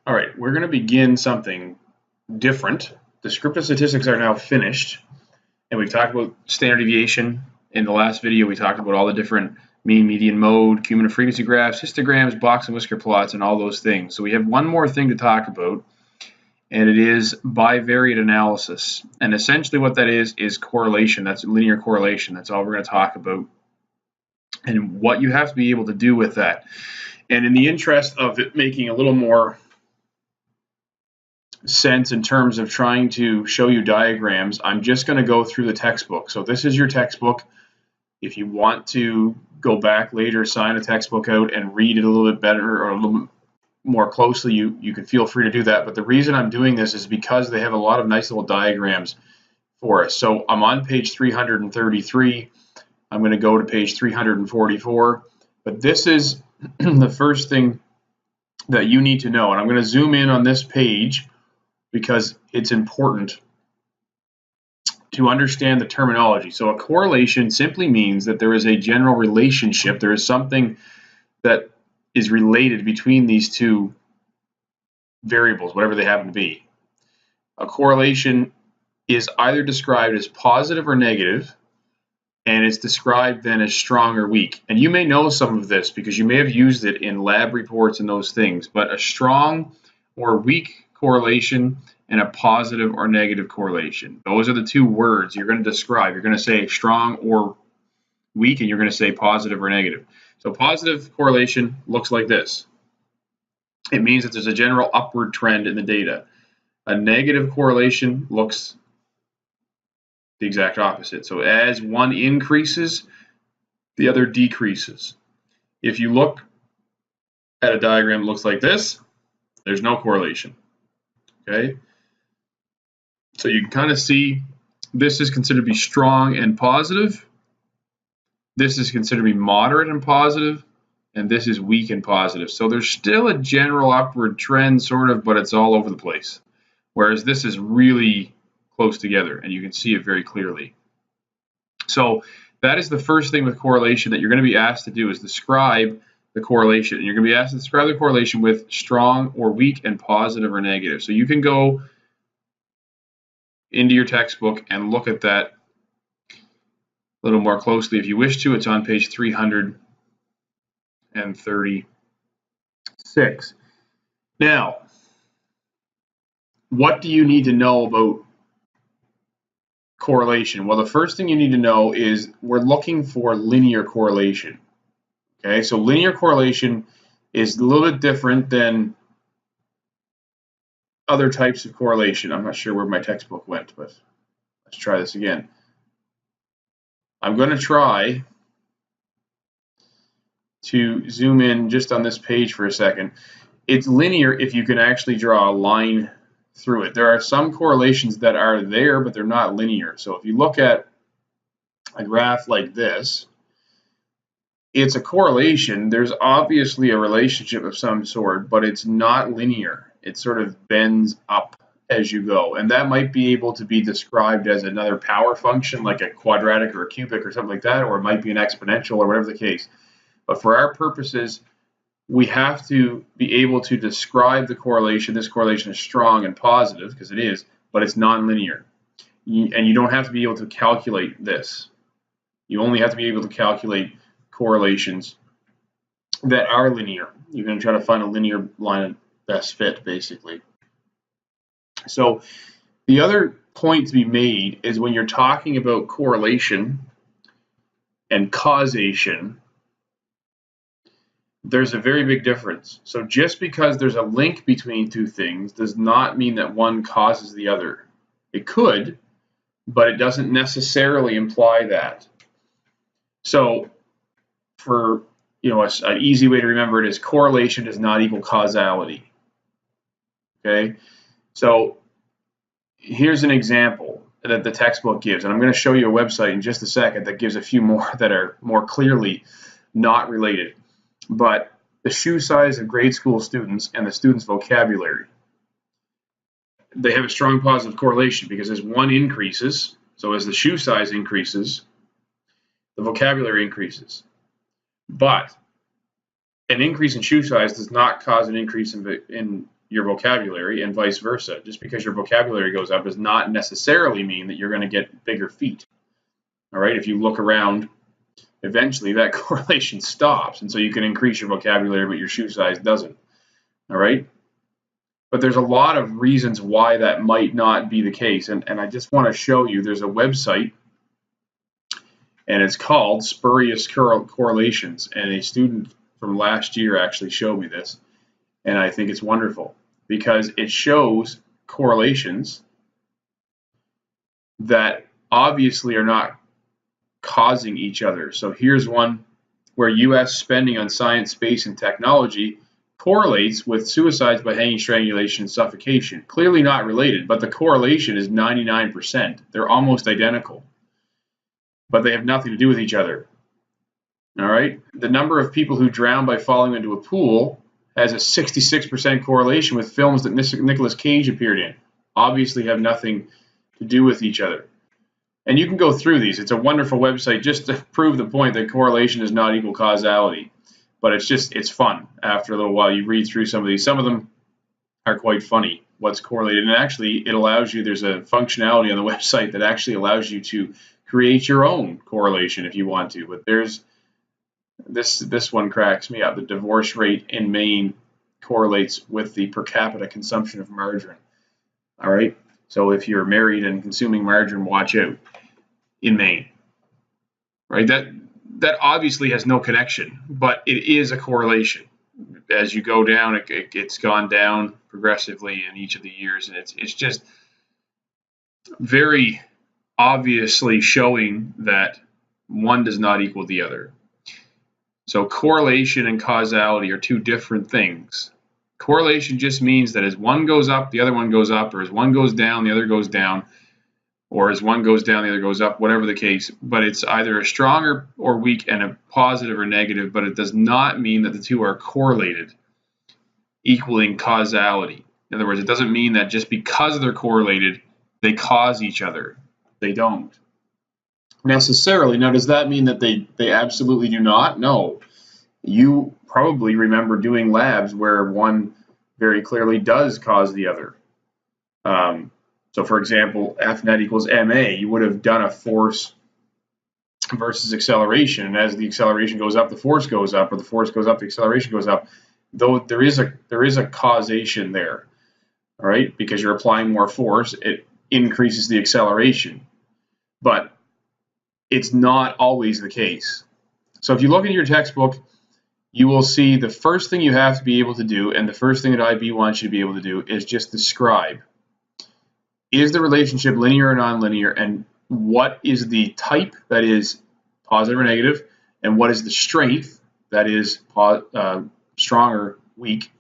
All right, we're going to begin something different. Descriptive statistics are now finished, and we've talked about standard deviation. In the last video, we talked about all the different mean, median, mode, cumulative frequency graphs, histograms, box and whisker plots, and all those things. So we have one more thing to talk about, and it is bivariate analysis. And essentially what that is correlation. That's linear correlation. That's all we're going to talk about, and what you have to be able to do with that. And in the interest of it making a little more sense in terms of trying to show you diagrams, I'm just going to go through the textbook. So this is your textbook. If you want to go back later, sign a textbook out and read it a little bit better or a little more closely, you can feel free to do that. But the reason I'm doing this is because they have a lot of nice little diagrams for us. So I'm on page 333. I'm going to go to page 344. But this is the first thing that you need to know. And I'm going to zoom in on this page because it's important to understand the terminology. So a correlation simply means that there is a general relationship. There is something that is related between these two variables, whatever they happen to be. A correlation is either described as positive or negative, and it's described then as strong or weak. And you may know some of this because you may have used it in lab reports and those things, but a strong or weak correlation and a positive or negative correlation. Those are the two words you're going to describe. You're going to say strong or weak, and you're going to say positive or negative. So positive correlation looks like this. It means that there's a general upward trend in the data. A negative correlation looks the exact opposite. So as one increases, the other decreases. If you look at a diagram that looks like this, there's no correlation. Okay? So you can kind of see this is considered to be strong and positive. This is considered to be moderate and positive. And this is weak and positive. So there's still a general upward trend, sort of, but it's all over the place. Whereas this is really close together, and you can see it very clearly. So that is the first thing with correlation that you're going to be asked to do, is describe the correlation. And you're going to be asked to describe the correlation with strong or weak and positive or negative. So you can go into your textbook and look at that a little more closely if you wish to. It's on page 336. Now, what do you need to know about correlation? Well, the first thing you need to know is we're looking for linear correlation. Okay, so linear correlation is a little bit different than other types of correlation. I'm not sure where my textbook went, but let's try this again. I'm going to try to zoom in just on this page for a second. It's linear if you can actually draw a line through it. There are some correlations that are there, but they're not linear. So if you look at a graph like this, it's a correlation. There's obviously a relationship of some sort, but it's not linear. It sort of bends up as you go. And that might be able to be described as another power function, like a quadratic or a cubic or something like that, or it might be an exponential or whatever the case. But for our purposes, we have to be able to describe the correlation. This correlation is strong and positive, because it is, but it's nonlinear. And you don't have to be able to calculate this. You only have to be able to calculate correlations that are linear. You're going to try to find a linear line of best fit, basically. So the other point to be made is when you're talking about correlation and causation, there's a very big difference. So just because there's a link between two things does not mean that one causes the other. It could, but it doesn't necessarily imply that. So for an easy way to remember it is correlation does not equal causality. Okay, so here's an example that the textbook gives, and I'm going to show you a website in just a second that gives a few more that are more clearly not related. But the shoe size of grade school students and the students' vocabulary, they have a strong positive correlation, because as one increases, so as the shoe size increases, the vocabulary increases. But an increase in shoe size does not cause an increase in your vocabulary, and vice versa. Just because your vocabulary goes up does not necessarily mean that you're going to get bigger feet. All right, if you look around, eventually that correlation stops, and so you can increase your vocabulary, but your shoe size doesn't. All right, but there's a lot of reasons why that might not be the case, and I just want to show you. There's a website, and it's called Spurious Correlations, and a student from last year actually showed me this, and I think it's wonderful because it shows correlations that obviously are not causing each other. So here's one where U.S. spending on science, space, and technology correlates with suicides by hanging, strangulation, and suffocation. Clearly not related, but the correlation is 99%. They're almost identical, but they have nothing to do with each other. All right. The number of people who drown by falling into a pool has a 66% correlation with films that Nicolas Cage appeared in. Obviously have nothing to do with each other. And you can go through these. It's a wonderful website just to prove the point that correlation is not equal causality. But it's fun after a little while. You read through some of these. Some of them are quite funny, what's correlated. And actually, it allows you, there's a functionality on the website that actually allows you to create your own correlation if you want to. But there's this one cracks me up. The divorce rate in Maine correlates with the per capita consumption of margarine. All right. So if you're married and consuming margarine, watch out in Maine. Right. That obviously has no connection, but it is a correlation. As you go down, it's gone down progressively in each of the years, and it's just very obviously showing that one does not equal the other. So correlation and causality are two different things. Correlation just means that as one goes up, the other one goes up, or as one goes down, the other goes down, or as one goes down, the other goes up, whatever the case. But it's either a strong or weak and a positive or negative, but it does not mean that the two are correlated, equaling causality. In other words, it doesn't mean that just because they're correlated, they cause each other. They don't necessarily. Now, does that mean that they absolutely do not? No. You probably remember doing labs where one very clearly does cause the other. So, for example, F net equals ma. You would have done a force versus acceleration, and as the acceleration goes up, the force goes up, or the force goes up, the acceleration goes up. Though there is a causation there, all right, because you're applying more force, it increases the acceleration, but it's not always the case. So if you look at your textbook, you will see the first thing you have to be able to do, and the first thing that IB wants you to be able to do, is just describe. Is the relationship linear or nonlinear, and what is the type, that is positive or negative, and what is the strength, that is strong or weak,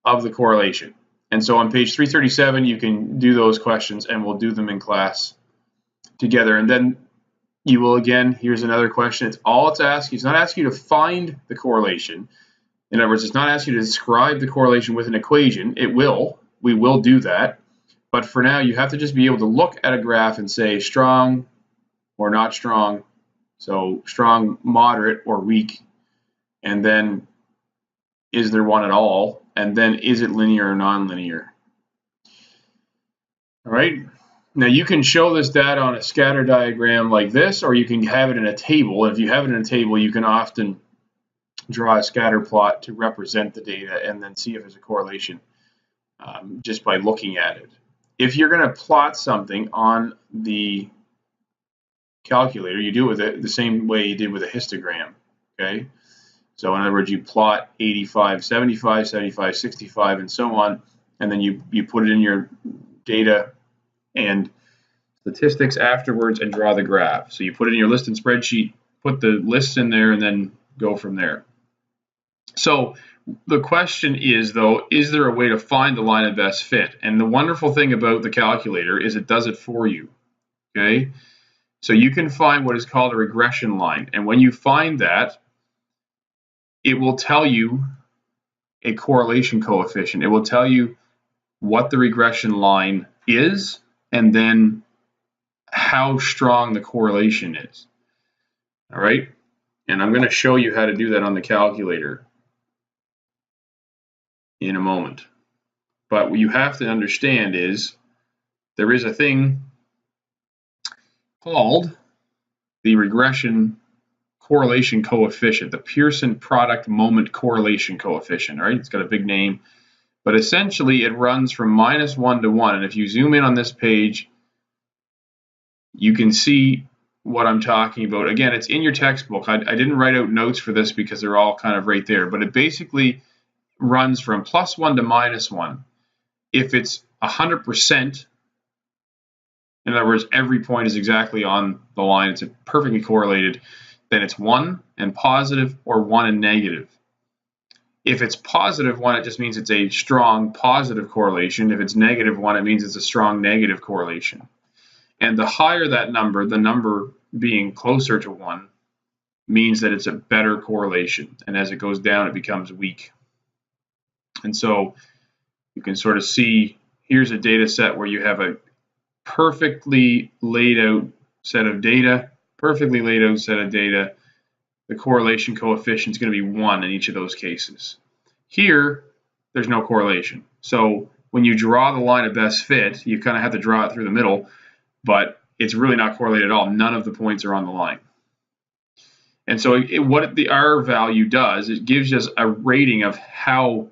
of the correlation. And so on page 337, you can do those questions, and we'll do them in class together. And then you will, again, here's another question. It's asking. It's not asking you to find the correlation. In other words, it's not asking you to describe the correlation with an equation. We will do that. But for now, you have to just be able to look at a graph and say strong or not strong. So strong, moderate, or weak. And then is there one at all? And then is it linear or nonlinear? All right. Now you can show this data on a scatter diagram like this, or you can have it in a table. If you have it in a table, you can often draw a scatter plot to represent the data and then see if there's a correlation just by looking at it. If you're going to plot something on the calculator, you do it with the same way you did with a histogram. Okay. So in other words, you plot 85, 75, 75, 65, and so on, and then you put it in your data and statistics afterwards and draw the graph. So you put it in your list and spreadsheet, put the lists in there, and then go from there. So the question is, though, is there a way to find the line of best fit? And the wonderful thing about the calculator is it does it for you. Okay? So you can find what is called a regression line. And when you find that, it will tell you a correlation coefficient. It will tell you what the regression line is and then how strong the correlation is. All right? And I'm going to show you how to do that on the calculator in a moment. But what you have to understand is there is a thing called the regression correlation coefficient, the Pearson product moment correlation coefficient, right? It's got a big name, but essentially it runs from -1 to 1. And if you zoom in on this page, you can see what I'm talking about. Again, it's in your textbook. I didn't write out notes for this because they're all kind of right there, but it basically runs from +1 to -1. If it's 100%, in other words, every point is exactly on the line, it's perfectly correlated, then it's 1 and positive or 1 and negative. If it's +1, it just means it's a strong positive correlation. If it's -1, it means it's a strong negative correlation. And the higher that number, the number being closer to 1, means that it's a better correlation. And as it goes down, it becomes weak. And so you can sort of see, here's a data set where you have a perfectly laid out set of data, The correlation coefficient is going to be 1 in each of those cases. Here, there's no correlation. So when you draw the line of best fit, you kind of have to draw it through the middle, but it's really not correlated at all. None of the points are on the line. And so what the R value does, it gives us a rating of how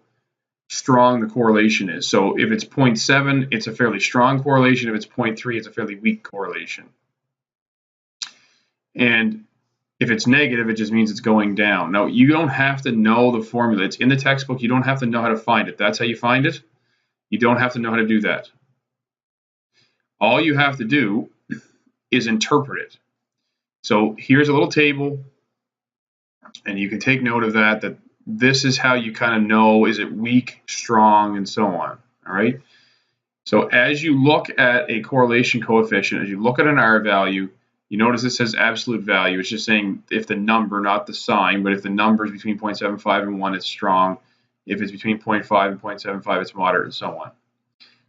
strong the correlation is. So if it's 0.7, it's a fairly strong correlation. If it's 0.3, it's a fairly weak correlation. And if it's negative, it just means it's going down. Now, you don't have to know the formula. It's in the textbook. You don't have to know how to find it. That's how you find it. You don't have to know how to do that. All you have to do is interpret it. So here's a little table, and you can take note of that this is how you kind of know, is it weak, strong, and so on, all right? So as you look at a correlation coefficient, as you look at an R value, you notice it says absolute value. It's just saying if the number, not the sign, but if the number is between 0.75 and 1, it's strong. If it's between 0.5 and 0.75, it's moderate, and so on.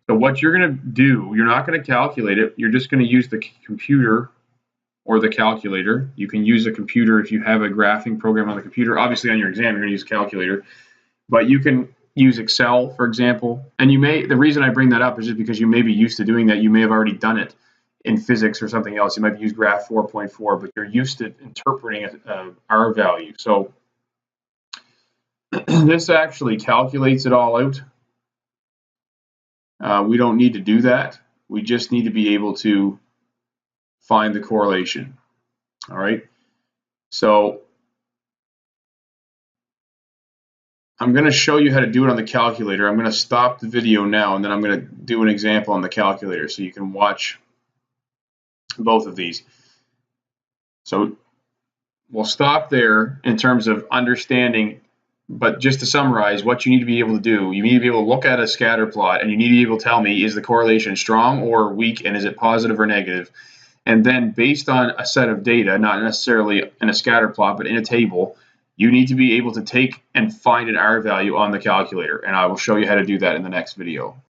So what you're going to do, you're not going to calculate it. You're just going to use the computer or the calculator. You can use a computer if you have a graphing program on the computer. Obviously, on your exam, you're going to use a calculator. But you can use Excel, for example. And the reason I bring that up is just because you may be used to doing that. You may have already done it in physics or something else. You might use graph 4.4, but you're used to interpreting a R value. So this actually calculates it all out. We don't need to do that. We just need to be able to find the correlation. All right. So I'm going to show you how to do it on the calculator. I'm going to stop the video now, and then I'm going to do an example on the calculator so you can watch both of these. So we'll stop there in terms of understanding, but just to summarize what you need to be able to do, you need to be able to look at a scatter plot, and you need to be able to tell me, is the correlation strong or weak, and is it positive or negative? And then based on a set of data, not necessarily in a scatter plot, but in a table, you need to be able to take and find an R value on the calculator. And I will show you how to do that in the next video.